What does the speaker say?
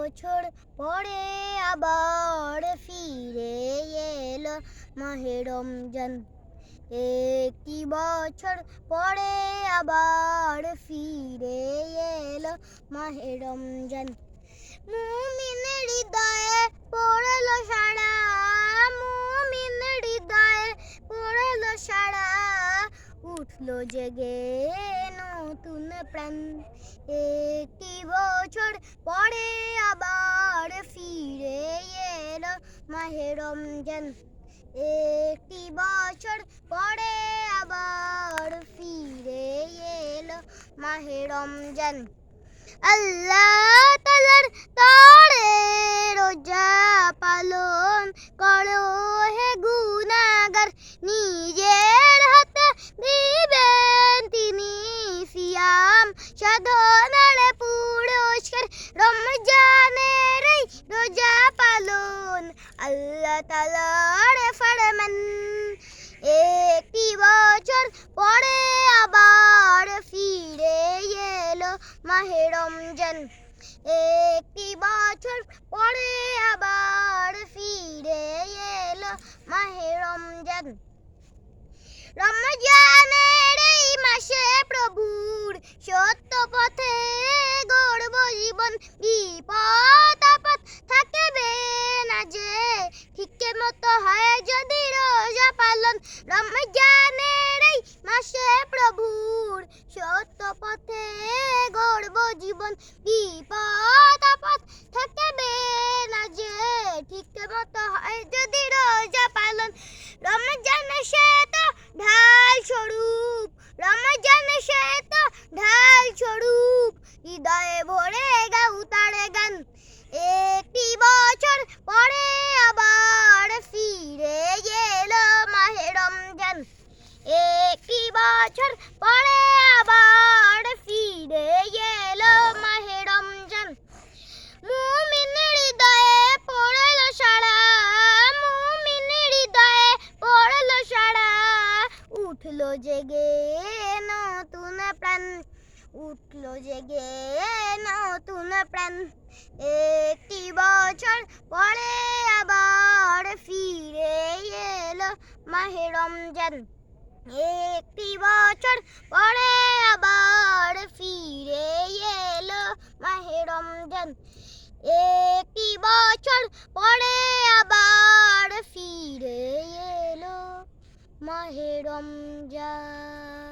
বছর পরে আবার ফিরে এলো মাহে রমজান। একটি বছর পরে আবার ফিরে এলো মাহে রমজান। মুমিন হৃদয়ে পড়লো সাড়া, মুমিন হৃদয়ে পড়লো সাড়া, উঠলো জেগে নতুন প্রাণ। একটি বছর পরে আবার ফিরে এলো মাহে রমজান। একটি বছর পরে আবার ফিরে এলো মাহে রমজান। আল্লাহ তাআলার তরে রোজা পালন করো হে গুনাহগার, নিজের হাতে দিবেন তিনি সিয়াম সাধনার পুরস্কার। রমজানের এই রোজা পালন আল্লাহ তাআলার ফরমান। একটি বছর পরে আবার ফিরে এলো মাহে রমজান। একটি বছর পরে আবার ফিরে এলো মাহে রমজান। রমজানের এই মাসে প্রভুর সত্য পথে গড়ব জীবন, বিপদ আপদ থাকবে না যে ঠিক মতো হয় যদি রোজা পালন। রমজানের এই মাসে প্রভুর সত্য পথে গড়ব জীবন, বিপদ আপদ থাকবে না যে ঠিক মতো হয় যদি রোজা পালন। রমজান সে তো ঢাল স্বরূপ, রমজান সে তো ঢাল স্বরূপ, হৃদয়ে ভরে গাও তার গান। একটি বছর পরে আবার ফিরে এলো মাহে রমজান। একটি বছর পরে আবার ফিরে এলো মাহে রমজান। মুমিন হৃদয়ে পড়লো সাড়া, মুমিন হৃদয়ে পড়লো সাড়া, উঠলো জেগে নতুন প্রাণ, উঠলো জেগে নতুন প্রাণ। একটি বছর পরে আবার ফিরে এলো মাহে রমজান। একটি বছর পরে আবার ফিরে এলো মাহে রমজান। একটি বছর পরে আবার ফিরে এলো মাহে রমজান।